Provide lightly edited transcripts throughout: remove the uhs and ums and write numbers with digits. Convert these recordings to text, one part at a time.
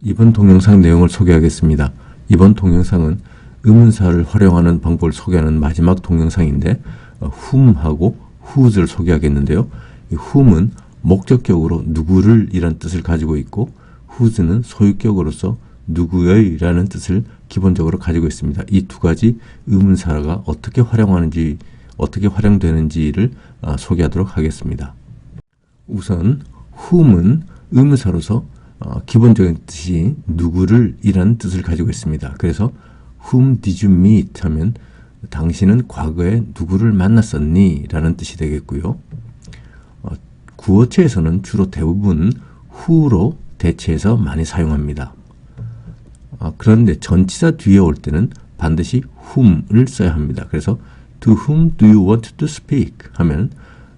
이번 동영상 내용을 소개하겠습니다. 이번 동영상은 의문사를 활용하는 방법을 소개하는 마지막 동영상인데 whom하고 whose를 소개하겠는데요. 이 whom은 목적격으로 누구를 이란 뜻을 가지고 있고 whose는 소유격으로서 누구의 라는 뜻을 기본적으로 가지고 있습니다. 이 두 가지 의문사가 어떻게 활용되는지를 소개하도록 하겠습니다. 우선 whom은 의문사로서 기본적인 뜻이 누구를 이라는 뜻을 가지고 있습니다. 그래서 whom did you meet 하면 당신은 과거에 누구를 만났었니? 라는 뜻이 되겠고요. 구어체에서는 주로 대부분 who로 대체해서 많이 사용합니다. 그런데 전치사 뒤에 올 때는 반드시 whom을 써야 합니다. 그래서 to whom do you want to speak? 하면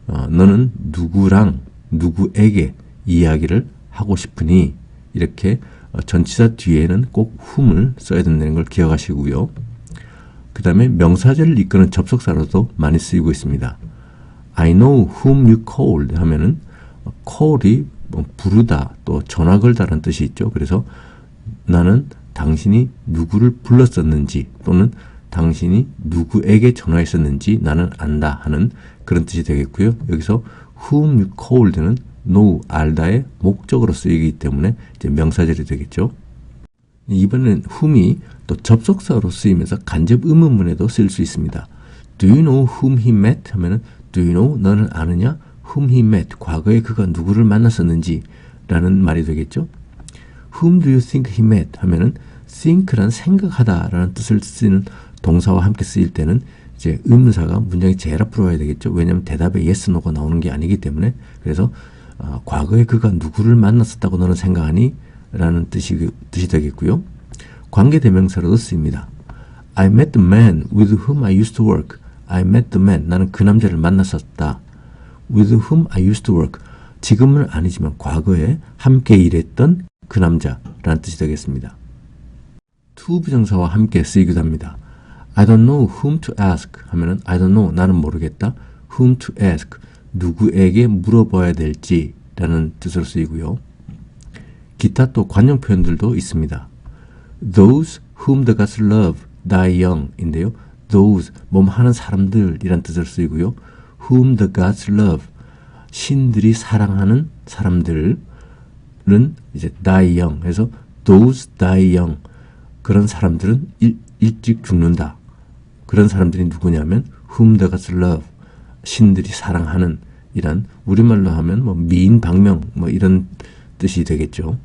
너는 누구랑 누구에게 이야기를 하고 싶으니? 이렇게 전치사 뒤에는 꼭 whom을 써야 된다는 걸 기억하시고요. 그 다음에 명사절을 이끄는 접속사로도 많이 쓰이고 있습니다. I know whom you called 하면은 call이 부르다 또 전화 걸다라는 뜻이 있죠. 그래서 나는 당신이 누구를 불렀었는지 또는 당신이 누구에게 전화했었는지 나는 안다 하는 그런 뜻이 되겠고요. 여기서 whom you called는 know, 알다의 목적으로 쓰이기 때문에 이제 명사절이 되겠죠. 이번엔 whom이 또 접속사로 쓰이면서 간접 의문문에도 쓸 수 있습니다. Do you know whom he met? 하면은 Do you know? 너는 아느냐? Whom he met? 과거에 그가 누구를 만났었는지 라는 말이 되겠죠. Whom do you think he met? 하면은 think란 생각하다 라는 뜻을 쓰는 동사와 함께 쓰일 때는 이제 의문사가 문장의 제일 앞으로 와야 되겠죠. 왜냐하면 대답에 yes, no가 나오는 게 아니기 때문에. 그래서 과거에 그가 누구를 만났었다고 너는 생각하니? 라는 뜻이 되겠고요. 관계대명사로도 쓰입니다. I met the man with whom I used to work. I met the man. 나는 그 남자를 만났었다. with whom I used to work. 지금은 아니지만 과거에 함께 일했던 그 남자라는 뜻이 되겠습니다. to 부정사와 함께 쓰이기도 합니다. I don't know whom to ask 하면은 I don't know. 나는 모르겠다. whom to ask. 누구에게 물어봐야 될지 라는 뜻으로 쓰이고요. 기타 또 관용 표현들도 있습니다. Those whom the gods love die young 인데요. Those, 하는 사람들이란 뜻으로 쓰이고요. Whom the gods love, 신들이 사랑하는 사람들은 이제 die young 해서 those die young, 그런 사람들은 일찍 죽는다. 그런 사람들이 누구냐면 whom the gods love, 신들이 사랑하는 이란 우리말로 하면 미인 방명 이런 뜻이 되겠죠.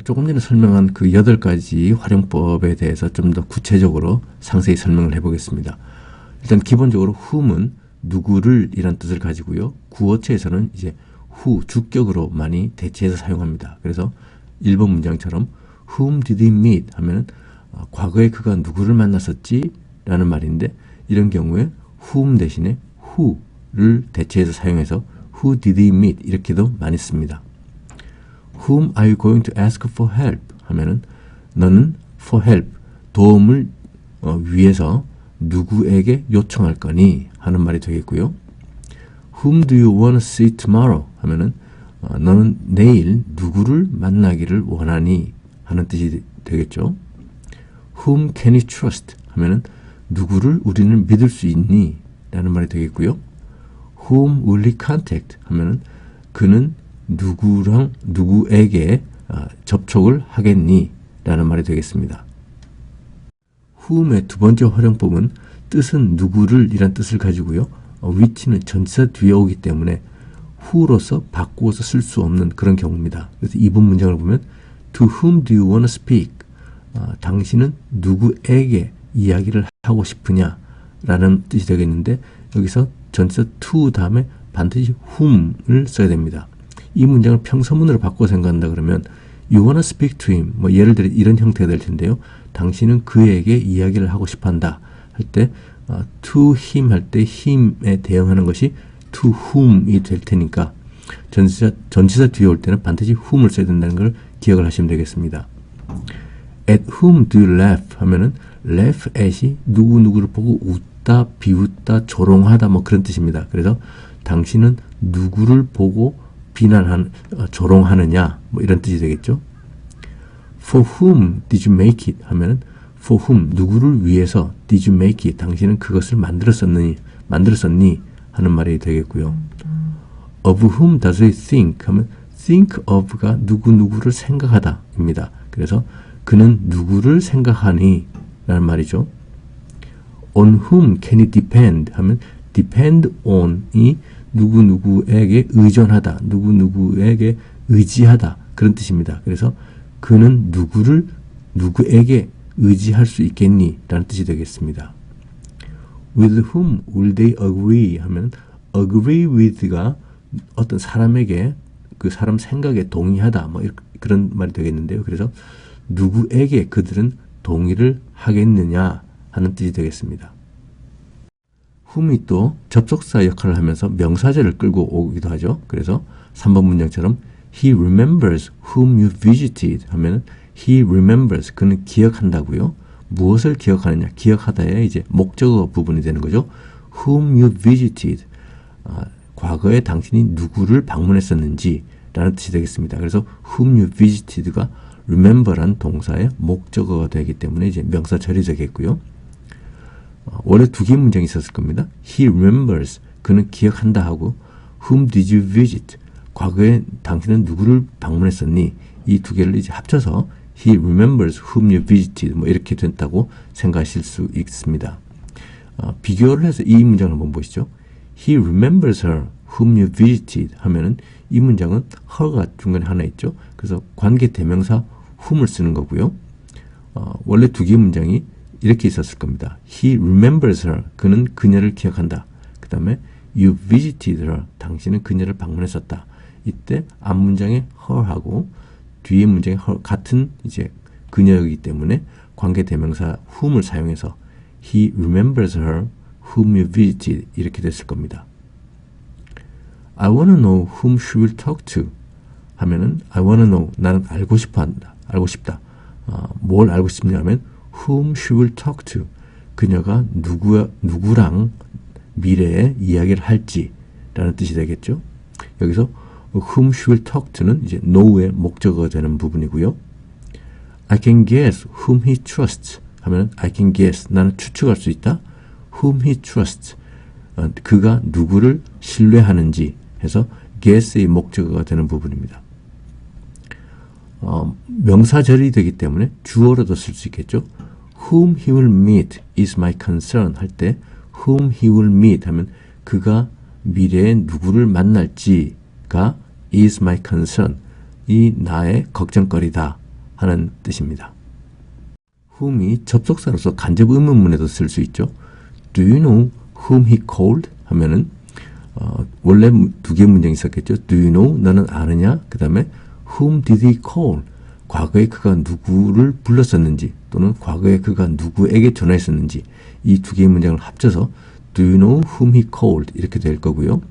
조금 전에 설명한 그 8가지 활용법에 대해서 좀 더 구체적으로 상세히 설명을 해보겠습니다. 일단 기본적으로 whom은 누구를 이란 뜻을 가지고요. 구어체에서는 이제 who, 주격으로 많이 대체해서 사용합니다. 그래서 1번 문장처럼 whom did he meet 하면은 과거에 그가 누구를 만났었지? 라는 말인데 이런 경우에 whom 대신에 who를 대체해서 사용해서 who did he meet 이렇게도 많이 씁니다. Whom are you going to ask for help? 하면은 너는 for help, 도움을 위해서 누구에게 요청할 거니? 하는 말이 되겠고요. Whom do you want to see tomorrow? 하면은 너는 내일 누구를 만나기를 원하니? 하는 뜻이 되겠죠. Whom can you trust? 하면은 누구를 우리는 믿을 수 있니? 라는 말이 되겠고요. Whom will he contact? 하면은 그는 누구랑 누구에게 접촉을 하겠니? 라는 말이 되겠습니다. whom의 두 번째 활용법은 뜻은 누구를 이란 뜻을 가지고요. 위치는 전치사 뒤에 오기 때문에 who로서 바꾸어서 쓸 수 없는 그런 경우입니다. 그래서 이번 문장을 보면 To whom do you want to speak? 당신은 누구에게 이야기를 하고 싶으냐? 라는 뜻이 되겠는데 여기서 전치사 to 다음에 반드시 whom을 써야 됩니다. 이 문장을 평서문으로 바꿔 생각한다 그러면 You wanna speak to him. 예를 들어 이런 형태가 될 텐데요. 당신은 그에게 이야기를 하고 싶어 한다. 할 때 to him 할 때 him에 대응하는 것이 to whom이 될 테니까 전치사 뒤에 올 때는 반드시 whom을 써야 된다는 걸 기억을 하시면 되겠습니다. At whom do you laugh? 하면은 laugh at이 누구누구를 보고 웃다, 비웃다, 조롱하다 그런 뜻입니다. 그래서 당신은 누구를 보고 비난하는, 조롱하느냐 이런 뜻이 되겠죠. For whom did you make it? 하면은 for whom, 누구를 위해서 did you make it? 당신은 그것을 만들었었니? 하는 말이 되겠고요. Of whom does he think? 하면 think of가 누구누구를 생각하다 입니다. 그래서 그는 누구를 생각하니? 라는 말이죠. On whom can he depend? 하면 depend on이 누구누구에게 의존하다, 누구누구에게 의지하다 그런 뜻입니다. 그래서 그는 누구에게 의지할 수 있겠니? 라는 뜻이 되겠습니다. With whom will they agree? 하면 agree with가 어떤 사람에게 그 사람 생각에 동의하다 뭐 그런 말이 되겠는데요. 그래서 누구에게 그들은 동의를 하겠느냐 하는 뜻이 되겠습니다. whom이 또 접속사 역할을 하면서 명사절을 끌고 오기도 하죠. 그래서 3번 문장처럼 he remembers whom you visited 하면 he remembers 그는 기억한다고요. 무엇을 기억하느냐? 기억하다의 이제 목적어 부분이 되는 거죠. whom you visited 과거에 당신이 누구를 방문했었는지 라는 뜻이 되겠습니다. 그래서 whom you visited가 remember란 동사의 목적어가 되기 때문에 이제 명사절이 되겠고요. 원래 두 개의 문장이 있었을 겁니다. He remembers 그는 기억한다 하고 whom did you visit 과거에 당신은 누구를 방문했었니? 이 두 개를 이제 합쳐서 He remembers whom you visited 뭐 이렇게 된다고 생각하실 수 있습니다. 비교를 해서 이 문장을 한번 보시죠. He remembers her whom you visited 하면은 이 문장은 her가 중간에 하나 있죠. 그래서 관계 대명사 whom을 쓰는 거고요. 원래 두 개의 문장이 이렇게 있었을 겁니다. He remembers her. 그는 그녀를 기억한다. 그 다음에 you visited her. 당신은 그녀를 방문했었다. 이때 앞 문장에 her하고 뒤에 문장에 her 같은 이제 그녀이기 때문에 관계 대명사 whom을 사용해서 he remembers her whom you visited 이렇게 됐을 겁니다. I wanna know whom she will talk to 하면은 I wanna know 나는 알고 싶어 한다. 알고 싶다. 뭘 알고 싶냐면 whom she will talk to 그녀가 누구랑 미래에 이야기를 할지 라는 뜻이 되겠죠. 여기서 whom she will talk to는 이제 know의 목적어가 되는 부분이고요. I can guess whom he trusts 하면 I can guess 나는 추측할 수 있다. whom he trusts 그가 누구를 신뢰하는지 해서 guess의 목적어가 되는 부분입니다. 명사절이 되기 때문에 주어로도 쓸 수 있겠죠. whom he will meet is my concern 할 때 whom he will meet 하면 그가 미래에 누구를 만날지가 is my concern 이 나의 걱정거리다 하는 뜻입니다. whom이 접속사로서 간접 의문문에도 쓸 수 있죠. Do you know whom he called? 하면은 원래 두 개의 문장이 있었겠죠. Do you know? 너는 아느냐? 그 다음에 whom did he call? 과거에 그가 누구를 불렀었는지 또는 과거에 그가 누구에게 전화했었는지 이 두 개의 문장을 합쳐서 Do you know whom he called? 이렇게 될 거고요.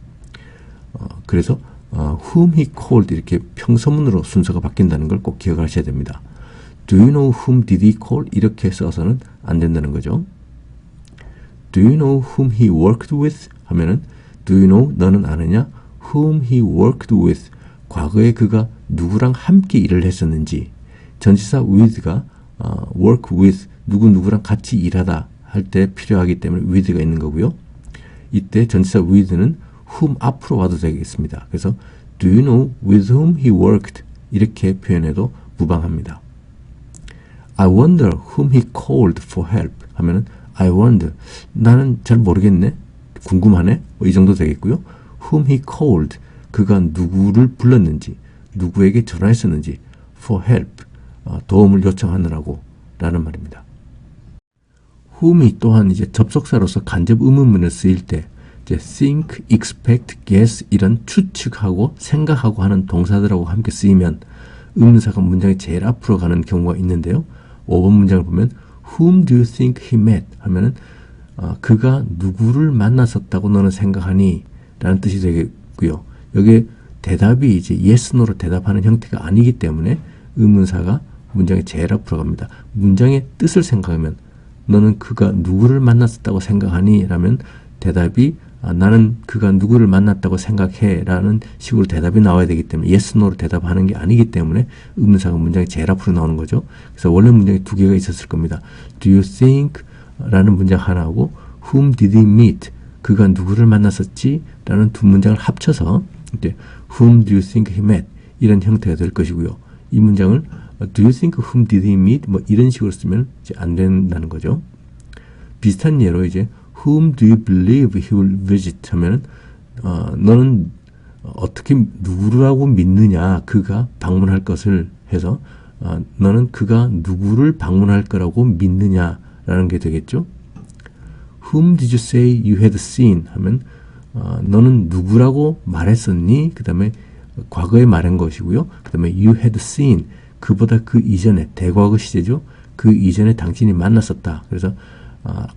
그래서 whom he called 이렇게 평서문으로 순서가 바뀐다는 걸 꼭 기억하셔야 됩니다. Do you know whom did he call? 이렇게 써서는 안 된다는 거죠. Do you know whom he worked with? 하면은 Do you know? 너는 아느냐? Whom he worked with? 과거에 그가 누구랑 함께 일을 했었는지 전치사 with가 work with 누구랑 같이 일하다 할 때 필요하기 때문에 with가 있는 거고요. 이때 전치사 with는 whom 앞으로 와도 되겠습니다. 그래서 Do you know with whom he worked? 이렇게 표현해도 무방합니다. I wonder whom he called for help 하면은 I wonder 나는 잘 모르겠네 궁금하네 이 정도 되겠고요. whom he called 그가 누구를 불렀는지 누구에게 전화했었는지 for help 도움을 요청하느라고 라는 말입니다. whom이 또한 이제 접속사로서 간접 의문문을 쓰일 때 이제 think, expect, guess 이런 추측하고 생각하고 하는 동사들하고 함께 쓰이면 의문사가 문장의 제일 앞으로 가는 경우가 있는데요. 5번 문장을 보면 whom do you think he met? 하면은 그가 누구를 만났었다고 너는 생각하니? 라는 뜻이 되겠고요. 여기에 대답이 이제 yes, no로 대답하는 형태가 아니기 때문에 의문사가 문장의 제일 앞으로 갑니다. 문장의 뜻을 생각하면 너는 그가 누구를 만났었다고 생각하니? 라면 대답이 나는 그가 누구를 만났다고 생각해 라는 식으로 대답이 나와야 되기 때문에 yes, no로 대답하는 게 아니기 때문에 의문사가 문장이 제일 앞으로 나오는 거죠. 그래서 원래 문장이 두 개가 있었을 겁니다. Do you think? 라는 문장 하나하고 Whom did he meet? 그가 누구를 만났었지? 라는 두 문장을 합쳐서 이제 Whom do you think he met? 이런 형태가 될 것이고요. 이 문장을 Do you think whom did he meet? 뭐 이런 식으로 쓰면 이제 안 된다는 거죠. 비슷한 예로 이제 Whom do you believe he will visit? 하면 너는 어떻게 누구라고 믿느냐? 그가 방문할 것을 해서 너는 그가 누구를 방문할 거라고 믿느냐라는 게 되겠죠. Whom did you say you had seen? 하면 너는 누구라고 말했었니? 그 다음에 과거에 말한 것이고요. 그 다음에 you had seen 그보다 그 이전에 대과거 시제죠. 그 이전에 당신이 만났었다. 그래서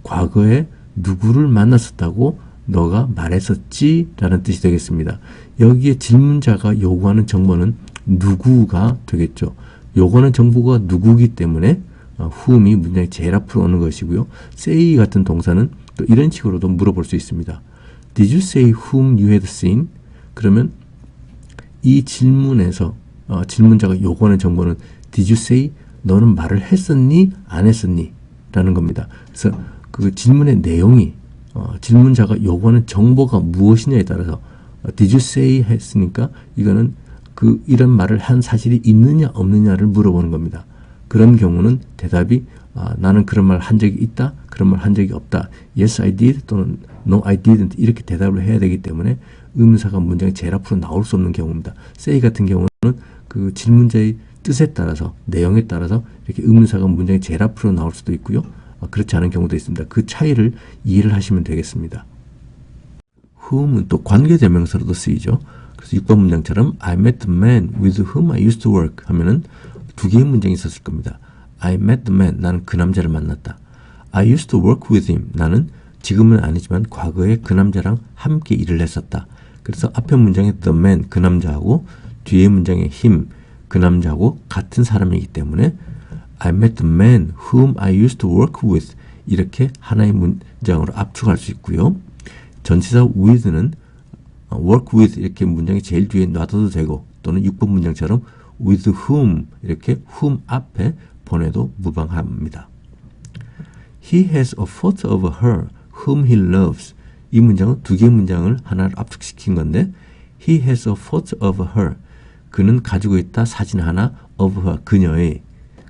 과거에 누구를 만났었다고 너가 말했었지? 라는 뜻이 되겠습니다. 여기에 질문자가 요구하는 정보는 누구가 되겠죠. 요구하는 정보가 누구기 때문에 whom이 문장이 제일 앞으로 오는 것이고요. say 같은 동사는 또 이런 식으로도 물어볼 수 있습니다. Did you say whom you had seen? 그러면 이 질문에서 질문자가 요구하는 정보는 Did you say? 너는 말을 했었니? 안 했었니? 라는 겁니다. 그래서 그 질문의 내용이 질문자가 요구하는 정보가 무엇이냐에 따라서 Did you say? 했으니까 이거는 이런 말을 한 사실이 있느냐 없느냐를 물어보는 겁니다. 그런 경우는 대답이 나는 그런 말 한 적이 있다, 그런 말 한 적이 없다, yes I did 또는 no I didn't 이렇게 대답을 해야 되기 때문에 의문사가 문장이 제일 앞으로 나올 수 없는 경우입니다. say 같은 경우는 그 질문자의 뜻에 따라서 내용에 따라서 이렇게 의문사가 문장이 제일 앞으로 나올 수도 있고요. 그렇지 않은 경우도 있습니다. 그 차이를 이해를 하시면 되겠습니다. whom은 또 관계대명사로도 쓰이죠. 그래서 6번 문장처럼 I met the man with whom I used to work 하면은 두 개의 문장이 있었을 겁니다. I met the man, 나는 그 남자를 만났다. I used to work with him, 나는 지금은 아니지만 과거에 그 남자랑 함께 일을 했었다. 그래서 앞에 문장의 the man, 그 남자하고 뒤에 문장의 him, 그 남자하고 같은 사람이기 때문에 I met the man whom I used to work with 이렇게 하나의 문장으로 압축할 수 있고요. 전치사 with는 work with 이렇게 문장이 제일 뒤에 놔둬도 되고 또는 6번 문장처럼 with whom 이렇게 whom 앞에 보내도 무방합니다. He has a photo of her whom he loves. 이 문장은 두 개의 문장을 하나를 압축시킨 건데 He has a photo of her. 그는 가지고 있다 사진 하나 of her 그녀의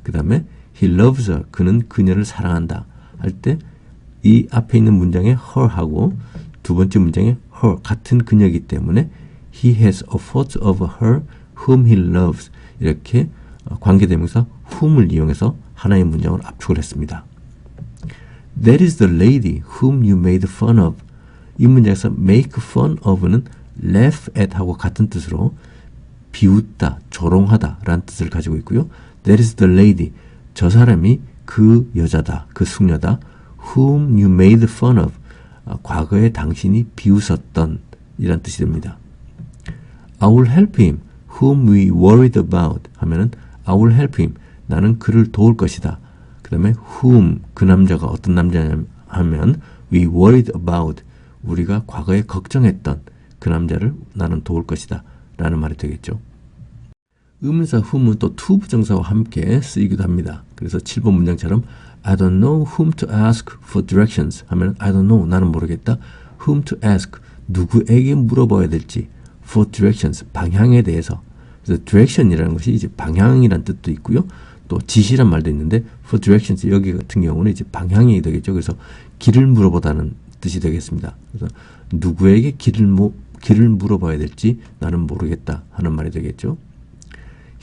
그 다음에 he loves her. 그는 그녀를 사랑한다 할 때 이 앞에 있는 문장의 her하고 두 번째 문장의 her 같은 그녀이기 때문에 he has a photo of her whom he loves. 이렇게 관계대명사 whom을 이용해서 하나의 문장을 압축을 했습니다. That is the lady whom you made fun of. 이 문장에서 make fun of는 laugh at 하고 같은 뜻으로 비웃다, 조롱하다 라는 뜻을 가지고 있고요. That is the lady. 저 사람이 그 여자다, 그 숙녀다. Whom you made fun of. 과거에 당신이 비웃었던 이란 뜻이 됩니다. I will help him. Whom we worried about. 하면은 I will help him. 나는 그를 도울 것이다. 그 다음에 whom, 그 남자가 어떤 남자냐 하면 we worried about. 우리가 과거에 걱정했던 그 남자를 나는 도울 것이다 라는 말이 되겠죠. 의문사 whom은 또 to 부정사와 함께 쓰이기도 합니다. 그래서 7번 문장처럼 I don't know whom to ask for directions 하면 I don't know, 나는 모르겠다. whom to ask, 누구에게 물어봐야 될지. for directions, 방향에 대해서. 그래서 direction이라는 것이 이제 방향이란 뜻도 있고요. 또 지시란 말도 있는데 for directions 여기 같은 경우는 이제 방향이 되겠죠. 그래서 길을 물어보다는 뜻이 되겠습니다. 그래서 누구에게 길을 물어봐야 될지 나는 모르겠다 하는 말이 되겠죠.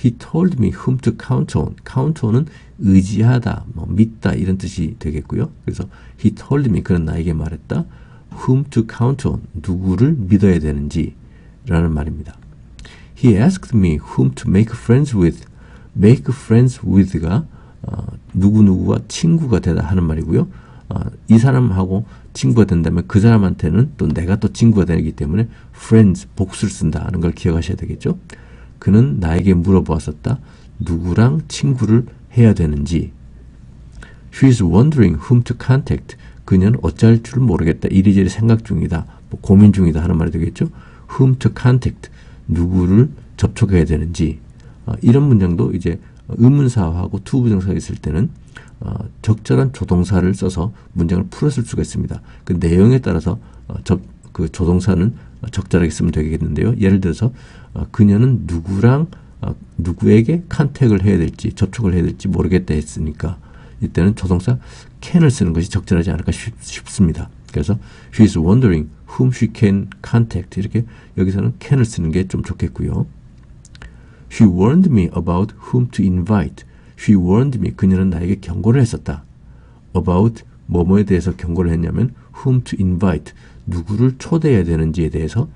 He told me whom to count on. count on은 의지하다, 믿다 이런 뜻이 되겠고요. 그래서 he told me, 그는 나에게 말했다. whom to count on, 누구를 믿어야 되는지 라는 말입니다. He asked me whom to make friends with. make friends with가 누구누구와 친구가 되다 하는 말이고요. 이 사람하고 친구가 된다면 그 사람한테는 또 내가 또 친구가 되기 때문에 friends, 복수를 쓴다 하는 걸 기억하셔야 되겠죠. 그는 나에게 물어보았었다. 누구랑 친구를 해야 되는지. She is wondering whom to contact. 그녀는 어찌할 줄 모르겠다. 이리저리 생각 중이다. 뭐 고민 중이다 하는 말이 되겠죠. whom to contact, 누구를 접촉해야 되는지. 이런 문장도 이제 의문사하고 투부정사가 있을 때는 적절한 조동사를 써서 문장을 풀었을 수가 있습니다. 그 내용에 따라서 그 조동사는 적절하게 쓰면 되겠는데요. 예를 들어서 그녀는 누구에게 컨택을 해야 될지, 접촉을 해야 될지 모르겠다 했으니까 이때는 조동사 can을 쓰는 것이 적절하지 않을까 싶습니다. 그래서 she is wondering whom she can contact, 이렇게 여기서는 can을 쓰는 게 좀 좋겠고요. She warned me about whom to invite. She warned me, 그녀는 나에게 경고를 했었다. About 뭐뭐에 대해서 경고를 했냐면 whom to invite, 누구를 초대해야 되는지에 대해서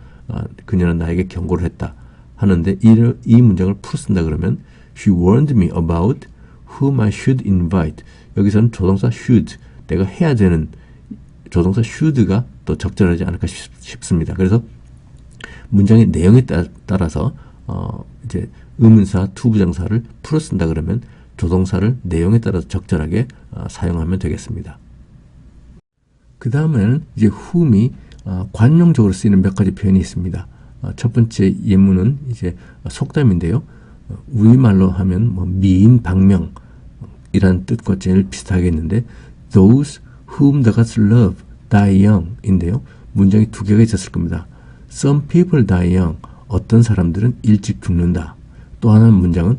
그녀는 나에게 경고를 했다 하는데, 이 문장을 풀어 쓴다 그러면 She warned me about whom I should invite. 여기서는 조동사 should, 내가 해야 되는 조동사 should가 또 적절하지 않을까 싶습니다. 그래서 문장의 내용에 따라서 이제 의문사, 투부정사를 풀어 쓴다 그러면 조동사를 내용에 따라서 적절하게 사용하면 되겠습니다. 그 다음에는 이제 whom이 관용적으로 쓰이는 몇 가지 표현이 있습니다. 첫 번째 예문은 이제 속담인데요. 우리말로 하면 뭐 미인, 박명 이란 뜻과 제일 비슷하겠는데 those whom the gods love die young 인데요. 문장이 두 개가 있었을 겁니다. Some people die young, 어떤 사람들은 일찍 죽는다. 또 하나는 문장은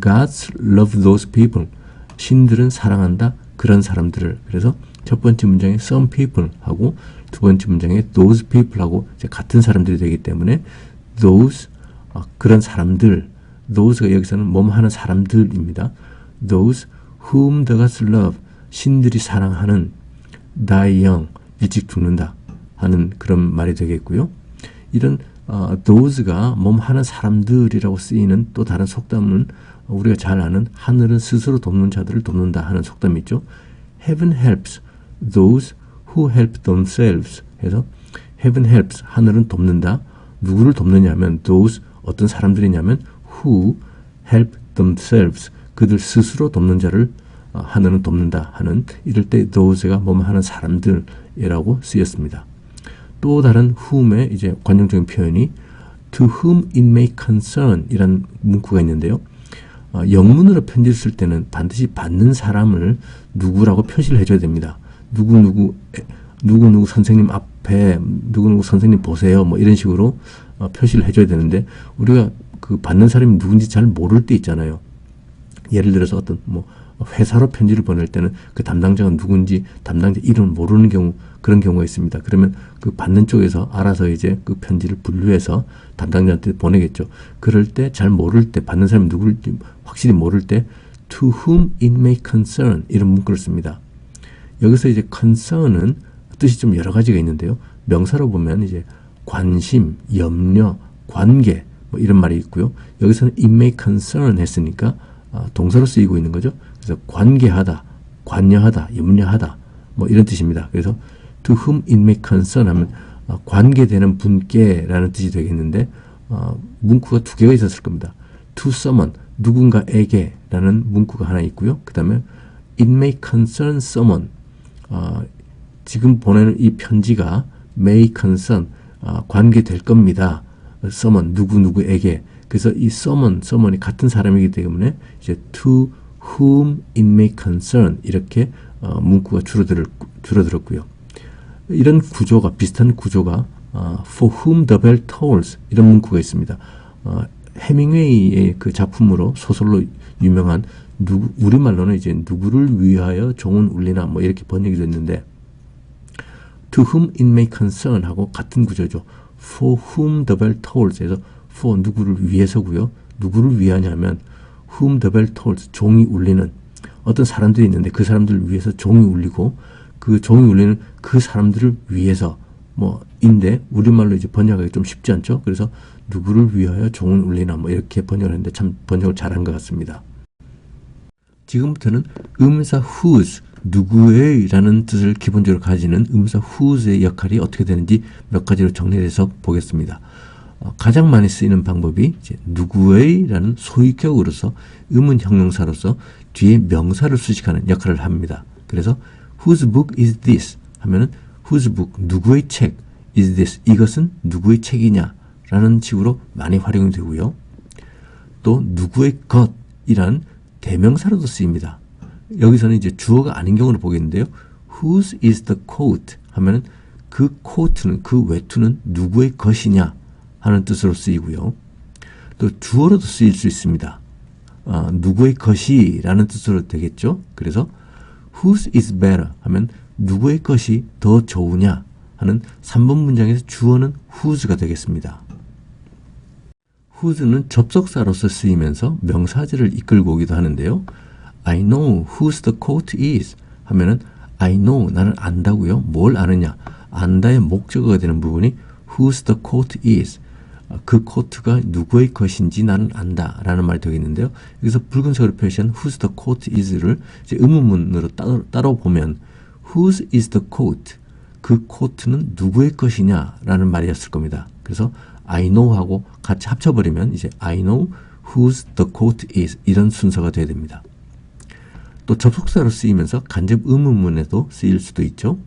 Gods love those people, 신들은 사랑한다 그런 사람들을. 그래서 첫 번째 문장에 some people 하고 두 번째 문장에 those people 하고 같은 사람들이 되기 때문에 those, 그런 사람들, those가 여기서는 뭐뭐 하는 사람들입니다. those whom the gods love, 신들이 사랑하는, die young, 일찍 죽는다 하는 그런 말이 되겠고요. 이런 those가 뭐뭐 하는 사람들이라고 쓰이는 또 다른 속담은 우리가 잘 아는 하늘은 스스로 돕는 자들을 돕는다 하는 속담이 있죠. Heaven helps those who help themselves. 해서 Heaven helps, 하늘은 돕는다. 누구를 돕느냐면 those, 어떤 사람들이냐면 who help themselves, 그들 스스로 돕는 자를 하늘은 돕는다 하는, 이럴 때 those가 뭐뭐 하는 사람들이라고 쓰였습니다. 또 다른 whom의 이제 관용적인 표현이 to whom it may concern 이란 문구가 있는데요. 영문으로 편지를 쓸 때는 반드시 받는 사람을 누구라고 표시를 해줘야 됩니다. 누구 선생님 앞에 누구 선생님 보세요 뭐 이런 식으로 표시를 해줘야 되는데, 우리가 그 받는 사람이 누군지 잘 모를 때 있잖아요. 예를 들어서 어떤 뭐 회사로 편지를 보낼 때는 그 담당자가 누군지 담당자 이름을 모르는 경우, 그런 경우가 있습니다. 그러면 그 받는 쪽에서 알아서 이제 그 편지를 분류해서 담당자한테 보내겠죠. 그럴 때 잘 모를 때, 받는 사람이 누굴지 확실히 모를 때 to whom it may concern 이런 문구를 씁니다. 여기서 이제 concern은 뜻이 좀 여러 가지가 있는데요. 명사로 보면 이제 관심, 염려, 관계 뭐 이런 말이 있고요. 여기서는 it may concern 했으니까 동사로 쓰이고 있는 거죠. 그래서 관계하다, 관여하다, 염려하다 뭐 이런 뜻입니다. 그래서 to whom it may concern 하면 관계되는 분께라는 뜻이 되겠는데, 문구가 두 개가 있었을 겁니다. to someone, 누군가에게 라는 문구가 하나 있고요. 그 다음에 it may concern someone, 지금 보내는 이 편지가 may concern, 관계될 겁니다. someone, 누구에게. 그래서 이 someone이 같은 사람이기 때문에 이제 to whom it may concern 이렇게 문구가 줄어들었고요. 이런 구조가, 비슷한 구조가 for whom the bell tolls 이런 문구가 있습니다. 해밍웨이의 그 작품으로, 소설로 유명한 우리말로는 이제 누구를 위하여 종은 울리나 뭐 이렇게 번역이 됐는데, to whom it may concern 하고 같은 구조죠. for whom the bell tolls 해서 for 누구를 위해서고요. 누구를 위하냐면 whom the bell tolls, 종이 울리는 어떤 사람들이 있는데 그 사람들을 위해서 종이 울리고, 그 종이 울리는 그 사람들을 위해서 뭐인데 우리말로 이제 번역하기 좀 쉽지 않죠. 그래서 누구를 위하여 종은 울리나 뭐 이렇게 번역을 했는데 참 번역을 잘한 것 같습니다. 지금부터는 의문사 whose, 누구의 라는 뜻을 기본적으로 가지는 의문사 whose의 역할이 어떻게 되는지 몇 가지로 정리해서 보겠습니다. 가장 많이 쓰이는 방법이 이제 누구의 라는 소유격으로서 의문 형용사로서 뒤에 명사를 수식하는 역할을 합니다. 그래서 whose book is this 하면은 whose book, 누구의 책, is this? 이것은 누구의 책이냐? 라는 식으로 많이 활용이 되고요. 또 누구의 것이란 대명사로도 쓰입니다. 여기서는 이제 주어가 아닌 경우를 보겠는데요. Whose is the coat? 하면은 그 코트는, 그 외투는 누구의 것이냐 하는 뜻으로 쓰이고요. 또 주어로도 쓰일 수 있습니다. 누구의 것이라는 뜻으로 되겠죠. 그래서 whose is better 하면 누구의 것이 더 좋으냐 하는 3번 문장에서 주어는 whose가 되겠습니다. whose는 접속사로서 쓰이면서 명사절을 이끌고 오기도 하는데요. I know whose the coat is 하면은 I know, 나는 안다고요. 뭘 아느냐? 안다의 목적어가 되는 부분이 whose the coat is. 그 코트가 누구의 것인지 나는 안다 라는 말이 되겠는데요. 여기서 붉은색으로 표시한 whose the coat is를 이제 의문문으로 따로 보면 whose is the coat? 그 코트는 누구의 것이냐 라는 말이었을 겁니다. 그래서 I know하고 같이 합쳐버리면 이제 I know whose the coat is 이런 순서가 돼야 됩니다. 또 접속사로 쓰이면서 간접 의문문에도 쓰일 수도 있죠.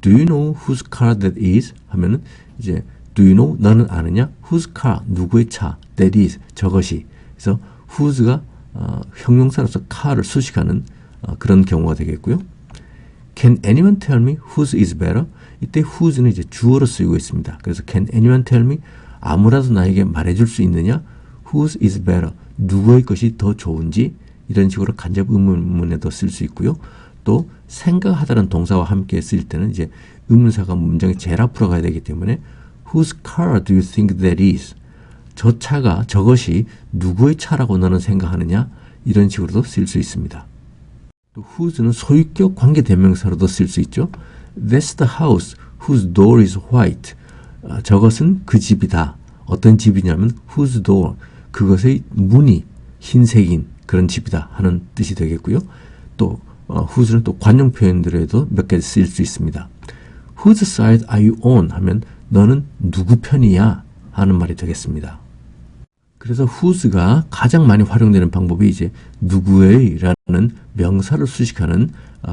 Do you know whose car that is? 하면은 이제 Do you know? 너는 아느냐? Whose car? 누구의 차? That is. 저것이. 그래서 whose가 형용사로서 car를 수식하는 그런 경우가 되겠고요. Can anyone tell me whose is better? 이때 whose는 이제 주어로 쓰이고 있습니다. 그래서 Can anyone tell me? 아무라도 나에게 말해줄 수 있느냐? Whose is better? 누구의 것이 더 좋은지? 이런 식으로 간접 의문문에도 쓸 수 있고요. 또 생각하다는 동사와 함께 쓸 때는 이제 의문사가 문장의 제일 앞으로 가야 되기 때문에 Whose car do you think that is? 저 차가, 저것이 누구의 차라고 너는 생각하느냐? 이런 식으로도 쓸 수 있습니다. 또 whose는 소유격 관계대명사로도 쓸 수 있죠. That's the house whose door is white. 저것은 그 집이다. 어떤 집이냐면 whose door, 그것의 문이 흰색인 그런 집이다 하는 뜻이 되겠고요. 또 whose는 또 관용 표현들에도 몇 개 쓰일 수 있습니다. Whose side are you on? 하면 너는 누구 편이야? 하는 말이 되겠습니다. 그래서 whose가 가장 많이 활용되는 방법이 이제 누구의 라는 명사를 수식하는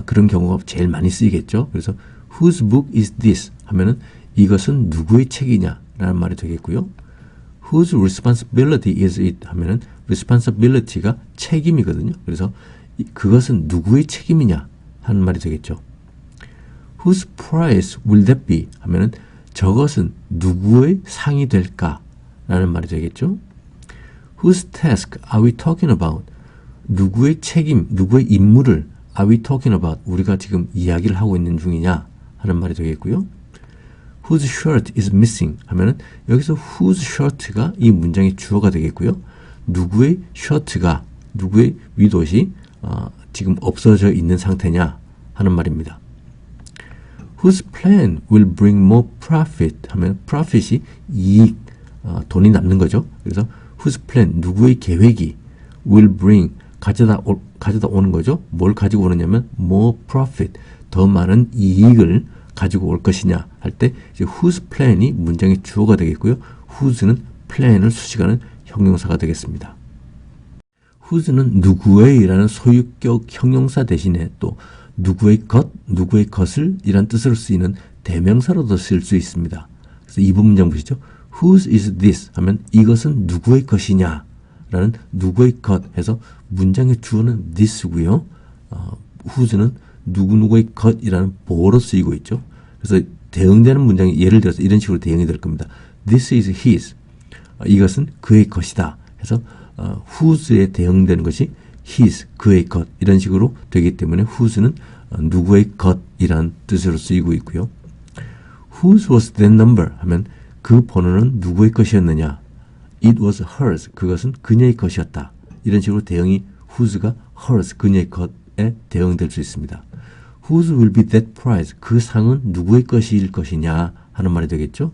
그런 경우가 제일 많이 쓰이겠죠. 그래서 whose book is this? 하면은 이것은 누구의 책이냐? 라는 말이 되겠고요. Whose responsibility is it? 하면은 responsibility가 책임이거든요. 그래서 그것은 누구의 책임이냐? 하는 말이 되겠죠. Whose prize will that be? 하면은 저것은 누구의 상이 될까? 라는 말이 되겠죠. Whose task are we talking about? 누구의 책임, 누구의 임무를 are we talking about? 우리가 지금 이야기를 하고 있는 중이냐? 하는 말이 되겠고요. Whose shirt is missing? 하면은 여기서 whose shirt가 이 문장의 주어가 되겠고요. 누구의 셔츠가, 누구의 윗옷이 지금 없어져 있는 상태냐? 하는 말입니다. Whose plan will bring more profit? 하면 profit이 이익, 돈이 남는 거죠. 그래서 whose plan, 누구의 계획이 will bring, 가져다 오는 거죠. 뭘 가지고 오느냐면 more profit, 더 많은 이익을 가지고 올 것이냐 할 때 이제 whose plan이 문장의 주어가 되겠고요. whose는 plan을 수식하는 형용사가 되겠습니다. whose는 누구의 라는 소유격 형용사 대신에 또 누구의 것, 누구의 것을 이란 뜻으로 쓰이는 대명사로도 쓸 수 있습니다. 그래서 2번 문장 보시죠. Whose is this? 하면 이것은 누구의 것이냐? 라는 누구의 것 해서 문장의 주어는 this고요. whose는 누구누구의 것이라는 보어로 쓰이고 있죠. 그래서 대응되는 문장이 예를 들어서 이런 식으로 대응이 될 겁니다. This is his. 이것은 그의 것이다. 해서 whose에 대응되는 것이 his, 그의 것 이런 식으로 되기 때문에 whose는 누구의 것이라는 뜻으로 쓰이고 있고요. Whose was that number? 하면 그 번호는 누구의 것이었느냐? It was hers. 그것은 그녀의 것이었다. 이런 식으로 대응이 whose가 hers, 그녀의 것에 대응될 수 있습니다. Whose will be that prize? 그 상은 누구의 것일 것이냐 하는 말이 되겠죠.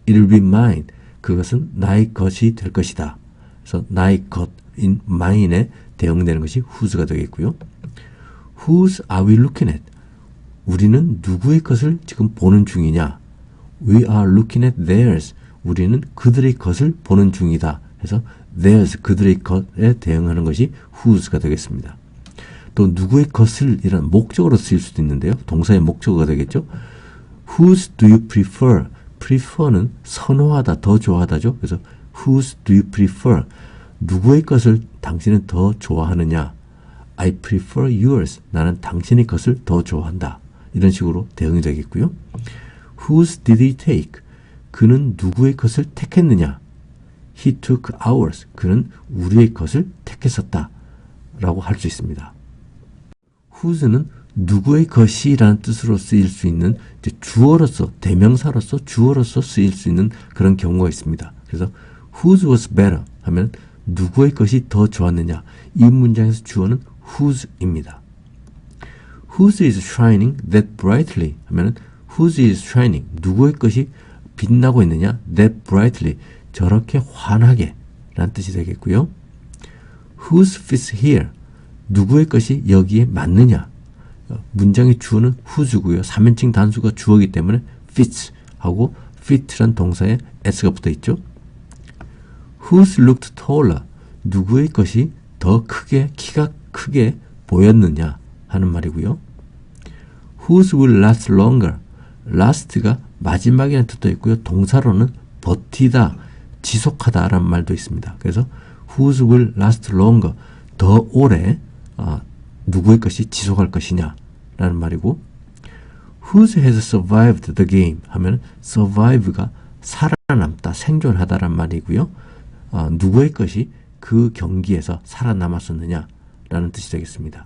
It will be mine. 그것은 나의 것이 될 것이다. 그래서 나의 것인 mine에 대응되는 것이 whose가 되겠고요. Whose are we looking at? 우리는 누구의 것을 지금 보는 중이냐? We are looking at theirs. 우리는 그들의 것을 보는 중이다. 해서 theirs, 그들의 것에 대응하는 것이 whose가 되겠습니다. 또 누구의 것을 이런 목적으로 쓰일 수도 있는데요. 동사의 목적어가 되겠죠. Whose do you prefer? prefer는 선호하다, 더 좋아하다죠. 그래서 whose do you prefer? 누구의 것을 당신은 더 좋아하느냐? I prefer yours. 나는 당신의 것을 더 좋아한다. 이런 식으로 대응이 되겠고요. Whose did he take? 그는 누구의 것을 택했느냐? He took ours. 그는 우리의 것을 택했었다. 라고 할 수 있습니다. whose는 누구의 것이라는 뜻으로 쓰일 수 있는 이제 주어로서, 대명사로서 주어로서 쓰일 수 있는 그런 경우가 있습니다. 그래서 whose was better 하면 누구의 것이 더 좋았느냐? 이 문장에서 주어는 whose입니다. Whose is shining that brightly 하면 whose is shining 누구의 것이 빛나고 있느냐? that brightly 저렇게 환하게 라는 뜻이 되겠고요. Whose fits here 누구의 것이 여기에 맞느냐? 문장의 주어는 whose고요. 3인칭 단수가 주어이기 때문에 fits 하고 fit란 동사에 s가 붙어 있죠. Whose looked taller 누구의 것이 더 크게 키가 크게 보였느냐 하는 말이고요. Whose will last longer last가 마지막이라는 뜻도 있고요. 동사로는 버티다, 지속하다라는 말도 있습니다. 그래서 whose will last longer 더 오래 누구의 것이 지속할 것이냐 라는 말이고 whose has survived the game 하면 survive가 살아남다, 생존하다라는 말이고요. 누구의 것이 그 경기에서 살아남았었느냐 라는 뜻이 되겠습니다.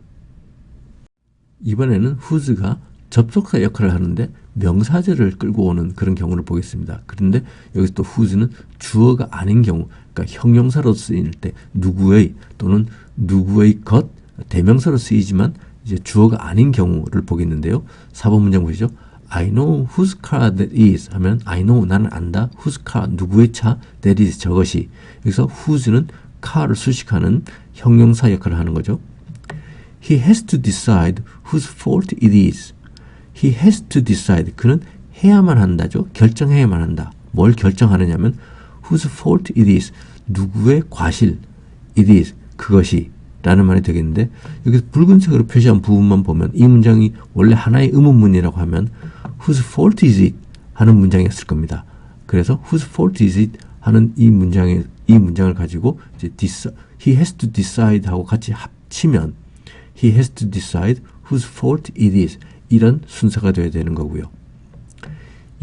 이번에는 whose가 접속사 역할을 하는데 명사절을 끌고 오는 그런 경우를 보겠습니다. 그런데 여기서 또 whose는 주어가 아닌 경우, 그러니까 형용사로 쓰일 때 누구의 또는 누구의 것, 대명사로 쓰이지만 이제 주어가 아닌 경우를 보겠는데요. 4번 문장 보시죠. I know whose car that is 하면 I know 나는 안다. whose car 누구의 차 that is 저것이. 여기서 whose는 car를 수식하는 형용사 역할을 하는 거죠. He has to decide whose fault it is. He has to decide. 그는 해야만 한다죠. 결정해야만 한다. 뭘 결정하느냐면 whose fault it is. 누구의 과실 it is. 그것이 라는 말이 되겠는데 여기서 붉은색으로 표시한 부분만 보면 이 문장이 원래 하나의 의문문이라고 하면 whose fault is it 하는 문장이었을 겁니다. 그래서 whose fault is it 하는 이 문장을 가지고 이제 he has to decide 하고 같이 합치면 he has to decide whose fault it is 이런 순서가 되어야 되는 거고요.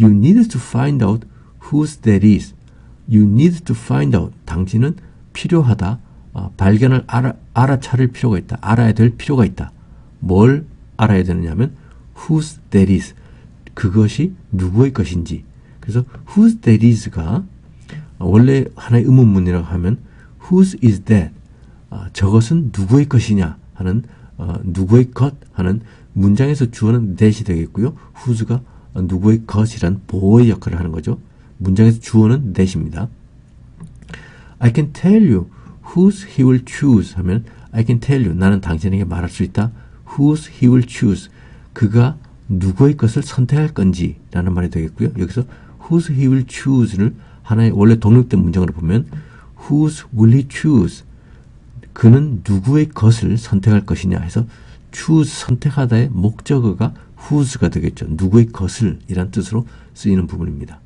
You need to find out whose that is. You need to find out. 당신은 필요하다. 발견을 알아차릴 필요가 있다. 알아야 될 필요가 있다. 뭘 알아야 되느냐면 whose that is. 그것이 누구의 것인지. 그래서 whose that is가 원래 하나의 의문문이라고 하면 whose is that. 저것은 누구의 것이냐 하는 누구의 것 하는 문장에서 주어는 that이 되겠고요. whose가 누구의 것이란 보호의 역할을 하는 거죠. 문장에서 주어는 that입니다. I can tell you whose he will choose 하면 I can tell you 나는 당신에게 말할 수 있다. whose he will choose 그가 누구의 것을 선택할 건지 라는 말이 되겠고요. 여기서 whose he will choose를 하나의 원래 독립된 문장으로 보면 whose will he choose 그는 누구의 것을 선택할 것이냐 해서 choose 선택하다의 목적어가 whose가 되겠죠. 누구의 것을 이란 뜻으로 쓰이는 부분입니다.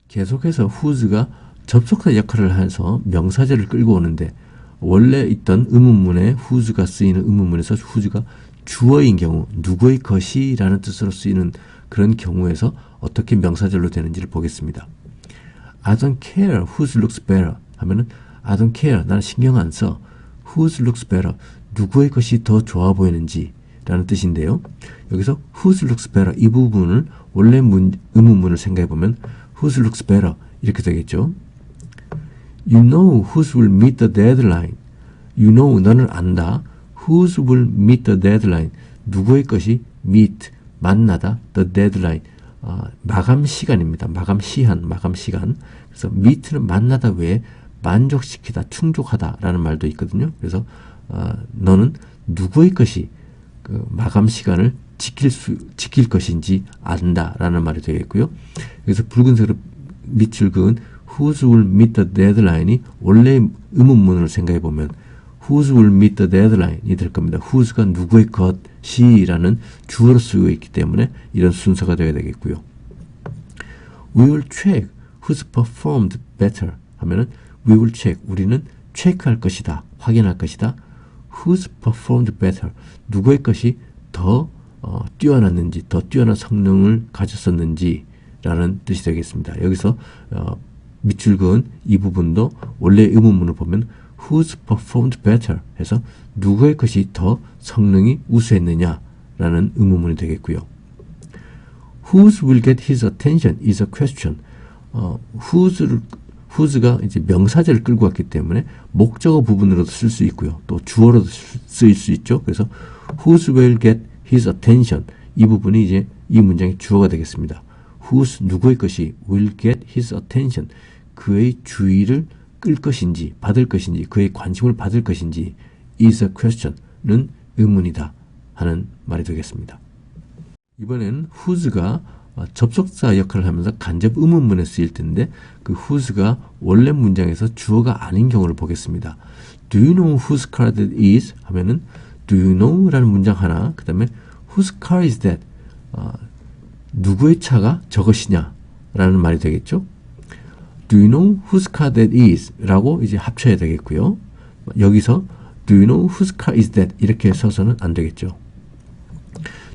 계속해서 whose가 접속사 역할을 해서 명사절을 끌고 오는데 원래 있던 의문문에 whose가 쓰이는 의문문에서 whose가 주어인 경우 누구의 것이라는 뜻으로 쓰이는 그런 경우에서 어떻게 명사절로 되는지를 보겠습니다. I don't care whose looks better 하면은 I don't care 나는 신경 안 써. whose looks better 누구의 것이 더 좋아 보이는지 라는 뜻인데요. 여기서 whose looks better 이 부분을 원래 의문문을 생각해 보면 whose looks better 이렇게 되겠죠. You know whose will meet the deadline. You know 너는 안다. Whose will meet the deadline. 누구의 것이 meet 만나다 the deadline. 마감 시간입니다. 마감 시한, 마감 시간. 그래서 meet는 만나다 외에 만족시키다, 충족하다라는 말도 있거든요. 그래서 너는 누구의 것이 그 마감 시간을 지킬 것인지 안다라는 말이 되겠고요. 그래서 붉은색으로 밑줄 그은 whose will meet the deadline이 원래 의문문으로 생각해 보면 whose will meet the deadline이 될 겁니다. whose가 누구의 것이라는 주어로 쓰고 있기 때문에 이런 순서가 되어야 되겠고요. We will check who's performed better 하면은 we will check 우리는 체크할 것이다. 확인할 것이다. Who's performed better 누구의 것이 더 뛰어났는지 더 뛰어난 성능을 가졌었는지 라는 뜻이 되겠습니다. 여기서 밑줄 그은 이 부분도 원래 의문문을 보면 who's performed better 해서 누구의 것이 더 성능이 우수했느냐 라는 의문문이 되겠고요. Whose will get his attention is a question. whose가 이제 명사절을 끌고 왔기 때문에 목적어 부분으로도 쓸 수 있고요. 또 주어로도 쓰일 수 있죠. 그래서 whose will get his attention 이 부분이 이제 이 문장의 주어가 되겠습니다. whose 누구의 것이 will get his attention 그의 주의를 끌 것인지 받을 것인지 그의 관심을 받을 것인지 is a question은 의문이다 하는 말이 되겠습니다. 이번엔 whose가 접속사 역할을 하면서 간접 의문문에 쓰일 텐데 그 whose가 원래 문장에서 주어가 아닌 경우를 보겠습니다. Do you know whose car that is? 하면은 Do you know? 라는 문장 하나 그 다음에 Whose car is that? 누구의 차가 저것이냐? 라는 말이 되겠죠. Do you know whose car that is? 라고 이제 합쳐야 되겠고요. 여기서 Do you know whose car is that? 이렇게 써서는 안 되겠죠.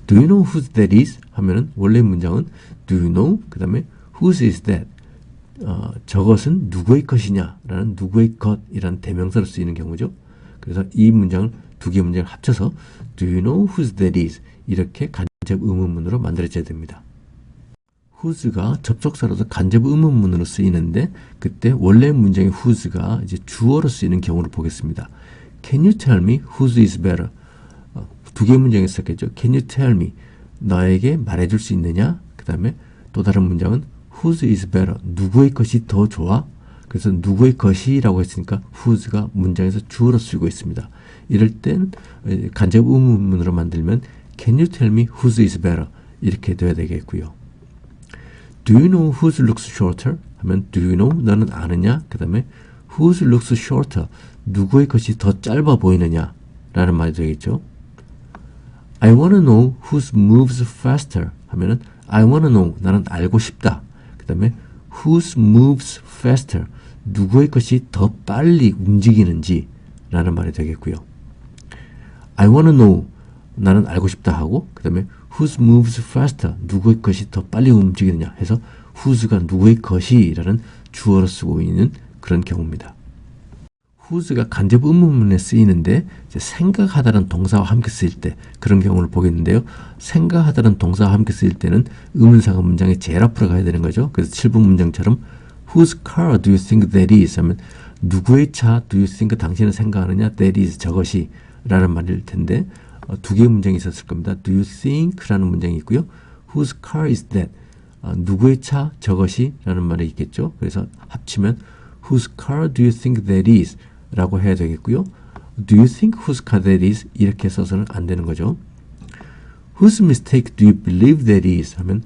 Do you know whose that is? 하면은 원래 문장은 Do you know? 그 다음에 whose is that? 저것은 누구의 것이냐? 라는 누구의 것이라는 대명사로 쓰이는 경우죠. 그래서 이 문장을 두 개의 문장을 합쳐서 Do you know whose that is? 이렇게 간접 의문문으로 만들어져야 됩니다. whose가 접속사로서 간접 의문문으로 쓰이는데 그때 원래 문장의 whose가 이제 주어로 쓰이는 경우를 보겠습니다. Can you tell me whose is better? 두 개의 문장이 있었겠죠. Can you tell me? 나에게 말해줄 수 있느냐? 그 다음에 또 다른 문장은 whose is better? 누구의 것이 더 좋아? 그래서 누구의 것이라고 했으니까 whose가 문장에서 주어로 쓰이고 있습니다. 이럴 땐 간접 의문문으로 만들면 Can you tell me whose is better? 이렇게 돼야 되겠고요. Do you know whose looks shorter? 하면 Do you know? 너는 아느냐? 그 다음에 whose looks shorter? 누구의 것이 더 짧아 보이느냐? 라는 말이 되겠죠. I wanna know whose moves faster 하면은 I wanna know 나는 알고 싶다. 그 다음에 whose moves faster 누구의 것이 더 빨리 움직이는지 라는 말이 되겠고요. I wanna know 나는 알고 싶다 하고 그 다음에 whose moves faster 누구의 것이 더 빨리 움직이느냐 해서 whose가 누구의 것이라는 주어로 쓰고 있는 그런 경우입니다. whose가 간접 의문문에 쓰이는데 이제 생각하다는 동사와 함께 쓰일 때 그런 경우를 보겠는데요. 생각하다는 동사와 함께 쓰일 때는 의문사가 문장의 제일 앞으로 가야 되는 거죠. 그래서 7번 문장처럼 Whose car do you think that is? 하면 누구의 차 do you think 당신은 생각하느냐? That is 저것이 라는 말일 텐데 두 개의 문장이 있었을 겁니다. Do you think? 라는 문장이 있고요. Whose car is that? 누구의 차 저것이 라는 말이 있겠죠. 그래서 합치면 Whose car do you think that is? 라고 해야 되겠고요. Do you think whose car that is? 이렇게 써서는 안 되는 거죠. Whose mistake do you believe that is? 하면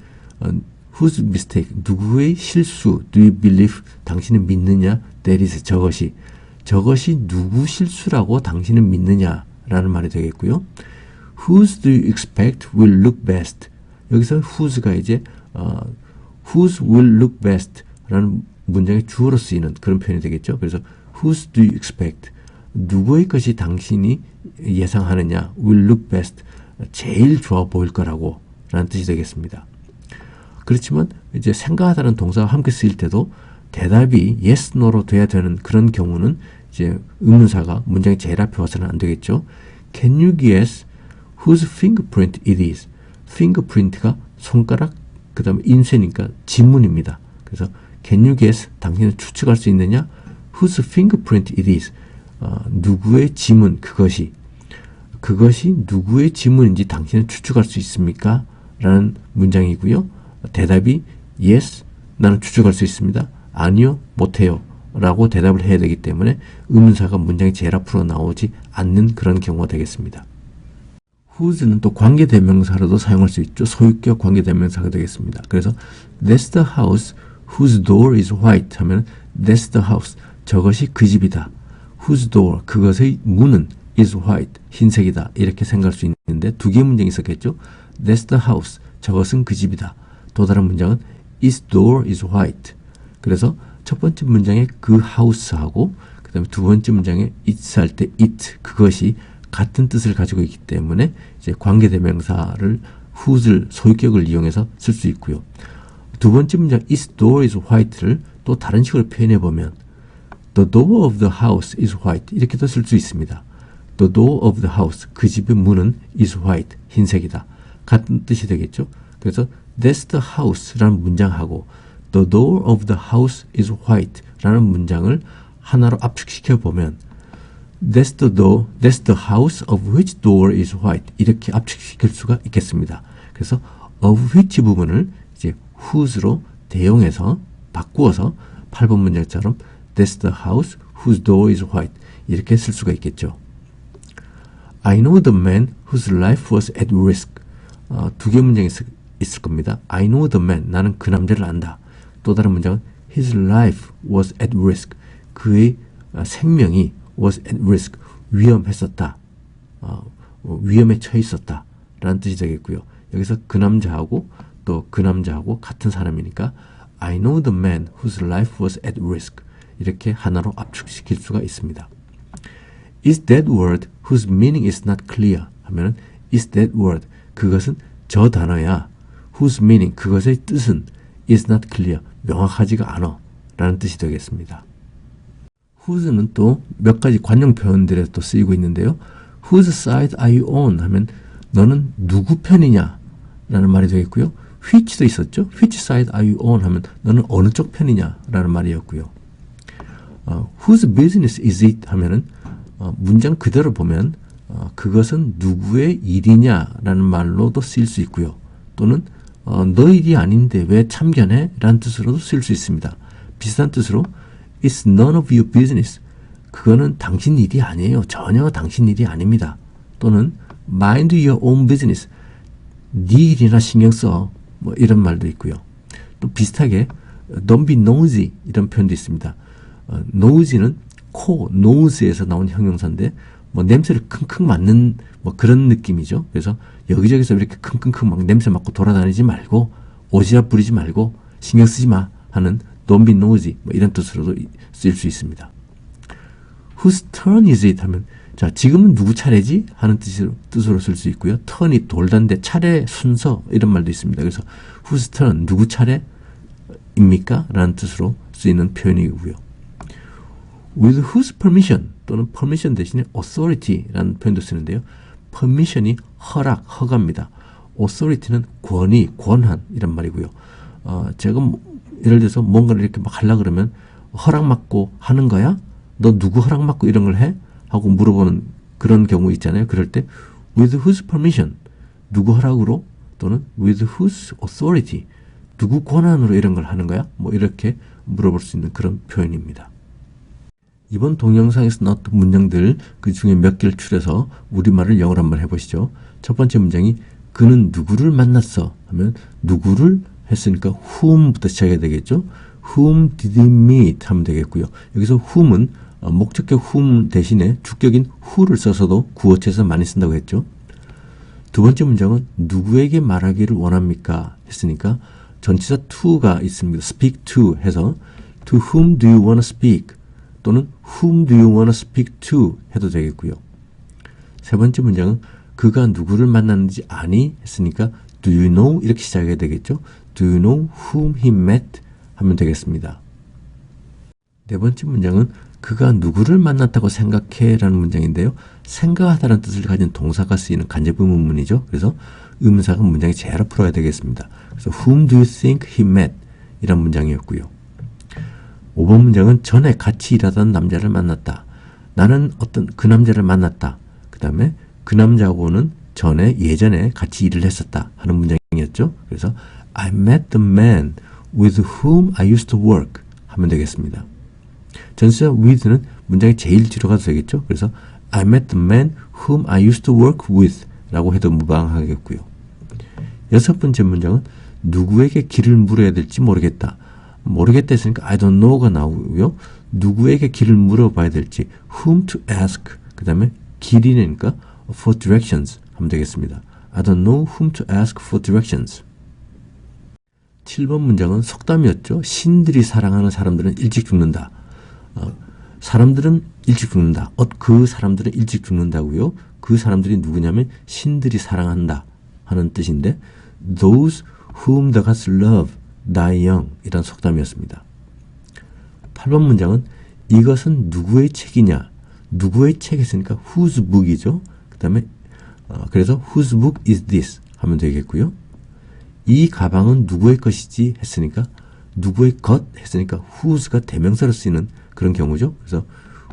whose mistake, 누구의 실수 do you believe? 당신은 믿느냐? That is, 저것이. 저것이 누구 실수라고 당신은 믿느냐? 라는 말이 되겠고요. Whose do you expect will look best? 여기서 whose가 이제 whose will look best? 라는 문장의 주어로 쓰이는 그런 표현이 되겠죠. 그래서 Whose do you expect? 누구의 것이 당신이 예상하느냐? Will look best. 제일 좋아 보일 거라고 라는 뜻이 되겠습니다. 그렇지만 이제 생각하다는 동사와 함께 쓰일 때도 대답이 yes, no로 돼야 되는 그런 경우는 이제 의문사가 문장의 제일 앞에 와서는 안 되겠죠. Can you guess whose fingerprint it is? fingerprint가 손가락, 그 다음에 인쇄니까 지문입니다. 그래서 Can you guess? 당신은 추측할 수 있느냐? Whose fingerprint it is? 누구의 지문, 그것이 누구의 지문인지 당신은 추측할 수 있습니까? 라는 문장이고요. 대답이 yes, 나는 추측할 수 있습니다. 아니요, 못해요. 라고 대답을 해야 되기 때문에 의문사가 문장의 제일 앞으로 나오지 않는 그런 경우가 되겠습니다. whose는 또 관계대명사로도 사용할 수 있죠. 소유격 관계대명사가 되겠습니다. 그래서 That's the house whose door is white 하면 That's the house, 저것이 그 집이다. Whose door, 그것의 문은 is white, 흰색이다. 이렇게 생각할 수 있는데 두 개의 문장이 있었겠죠. That's the house, 저것은 그 집이다. 또 다른 문장은 its door is white. 그래서 첫 번째 문장에 그 house하고 그 다음에 두 번째 문장에 it's 할 때 it, 그것이 같은 뜻을 가지고 있기 때문에 이제 관계대명사를 whose를 소유격을 이용해서 쓸 수 있고요. 두 번째 문장 its door is white를 또 다른 식으로 표현해 보면 the door of the house is white 이렇게도 쓸 수 있습니다. The door of the house, 그 집의 문은 is white, 흰색이다. 같은 뜻이 되겠죠. 그래서 that's the house라는 문장하고 the door of the house is white 라는 문장을 하나로 압축시켜 보면 that's the door, that's the house of which door is white 이렇게 압축시킬 수가 있겠습니다. 그래서 of which 부분을 이제 whose로 대용해서 바꾸어서 8번 문장처럼 that's the house whose door is white 이렇게 쓸 수가 있겠죠. I know the man whose life was at risk. 두 개의 문장이 있을 겁니다. I know the man, 나는 그 남자를 안다. 또 다른 문장은 his life was at risk. 그의 생명이 was at risk, 위험했었다. 위험에 처해 있었다. 라는 뜻이 되겠고요. 여기서 그 남자하고 또 그 남자하고 같은 사람이니까 I know the man whose life was at risk. 이렇게 하나로 압축시킬 수가 있습니다. Is that word whose meaning is not clear? 하면은 is that word, 그것은 저 단어야. whose meaning, 그것의 뜻은 is not clear, 명확하지가 않아 라는 뜻이 되겠습니다. whose는 또 몇 가지 관용 표현들에 또 쓰이고 있는데요. whose side are you on? 하면 너는 누구 편이냐 라는 말이 되겠고요. which도 있었죠. which side are you on? 하면 너는 어느 쪽 편이냐 라는 말이었고요. whose business is it? 하면은 문장 그대로 보면 그것은 누구의 일이냐 라는 말로도 쓰일 수 있고요. 또는 너 일이 아닌데 왜 참견해? 라는 뜻으로도 쓸 수 있습니다. 비슷한 뜻으로 It's none of your business. 그거는 당신 일이 아니에요. 전혀 당신 일이 아닙니다. 또는 Mind your own business. 네 일이나 신경 써. 뭐 이런 말도 있고요. 또 비슷하게 Don't be nosy 이런 표현도 있습니다. nosy는 코, nose에서 나온 형용사인데 뭐 냄새를 킁킁 맡는 뭐 그런 느낌이죠. 그래서 여기저기서 이렇게 킁킁킁 막 냄새 맡고 돌아다니지 말고 오지랖 부리지 말고 신경 쓰지 마 하는 Don't be nosy 뭐 이런 뜻으로도 쓰일 수 있습니다. Whose turn is it? 하면 자 지금은 누구 차례지? 하는 뜻으로 쓸 수 있고요. turn이 돌단데 차례 순서 이런 말도 있습니다. 그래서 whose turn 누구 차례입니까? 라는 뜻으로 쓰이는 표현이고요. With whose permission 또는 permission 대신에 authority라는 표현도 쓰는데요. permission이 허락, 허가입니다. authority는 권위, 권한 이란 말이고요. 제가 예를 들어서 뭔가를 이렇게 막 하려고 그러면 허락 받고 하는 거야? 너 누구 허락 받고 이런 걸 해? 하고 물어보는 그런 경우 있잖아요. 그럴 때 with whose permission 누구 허락으로 또는 with whose authority 누구 권한으로 이런 걸 하는 거야? 뭐 이렇게 물어볼 수 있는 그런 표현입니다. 이번 동영상에서 나왔던 문장들 그 중에 몇 개를 추려서 우리말을 영어로 한번 해보시죠. 첫 번째 문장이 그는 누구를 만났어 하면 누구를 했으니까 whom부터 시작해야 되겠죠. whom did he meet 하면 되겠고요. 여기서 whom은 목적격 whom 대신에 주격인 who를 써서도 구어체에서 많이 쓴다고 했죠. 두 번째 문장은 누구에게 말하기를 원합니까 했으니까 전치사 to가 있습니다. speak to 해서 to whom do you want to speak 또는 whom do you want to speak to 해도 되겠고요. 세 번째 문장은 그가 누구를 만났는지 아니 했으니까 do you know 이렇게 시작해야 되겠죠. do you know whom he met 하면 되겠습니다. 네 번째 문장은 그가 누구를 만났다고 생각해 라는 문장인데요. 생각하다는 뜻을 가진 동사가 쓰이는 간접 의문문이죠. 그래서 의문사가 문장의 제하로 풀어야 되겠습니다. 그래서 whom do you think he met 이런 문장이었고요. 5번 문장은 전에 같이 일하던 남자를 만났다. 나는 어떤 그 남자를 만났다. 그 다음에 그 남자하고는 예전에 같이 일을 했었다 하는 문장이었죠. 그래서 I met the man with whom I used to work 하면 되겠습니다. 전치사 with는 문장이 제일 뒤로 가도 되겠죠. 그래서 I met the man whom I used to work with 라고 해도 무방하겠고요. 여섯 번째 문장은 누구에게 길을 물어야 될지 모르겠다. 모르겠다 했으니까 I don't know가 나오고요. 누구에게 길을 물어봐야 될지 whom to ask 그 다음에 길이니까 for directions 하면 되겠습니다. I don't know whom to ask for directions. 7번 문장은 속담이었죠. 신들이 사랑하는 사람들은 일찍 죽는다. 사람들은 일찍 죽는다. 그 사람들은 일찍 죽는다고요. 그 사람들이 누구냐면 신들이 사랑한다 하는 뜻인데 Those whom the gods love die young 이란 속담이었습니다. 8번 문장은 이것은 누구의 책이냐. 누구의 책 했으니까 whose book이죠. 그 다음에 그래서 whose book is this 하면 되겠고요. 이 가방은 누구의 것이지 했으니까 누구의 것 했으니까 whose가 대명사로 쓰이는 그런 경우죠. 그래서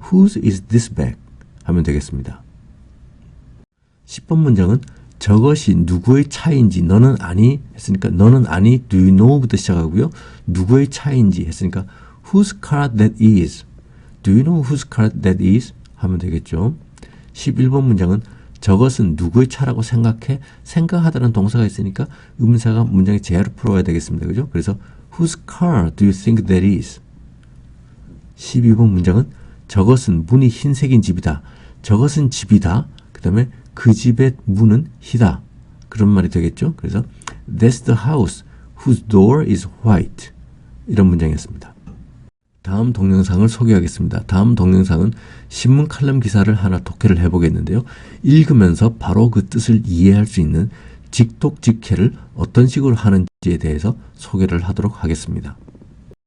whose is this bag 하면 되겠습니다. 10번 문장은 저것이 누구의 차인지 너는 아니 했으니까 너는 아니 do you know부터 시작하고요. 누구의 차인지 했으니까 whose car that is do you know whose car that is 하면 되겠죠. 11번 문장은 저것은 누구의 차라고 생각해 생각하다는 동사가 있으니까 의문사가 문장의 제야를 풀어야 되겠습니다. 그죠? 그래서 whose car do you think that is 12번 문장은 저것은 문이 흰색인 집이다. 저것은 집이다. 그 다음에 그 집의 문은 희다. 그런 말이 되겠죠. 그래서 That's the house whose door is white. 이런 문장이었습니다. 다음 동영상을 소개하겠습니다. 다음 동영상은 신문 칼럼 기사를 하나 독해를 해보겠는데요. 읽으면서 바로 그 뜻을 이해할 수 있는 직독직해를 어떤 식으로 하는지에 대해서 소개를 하도록 하겠습니다.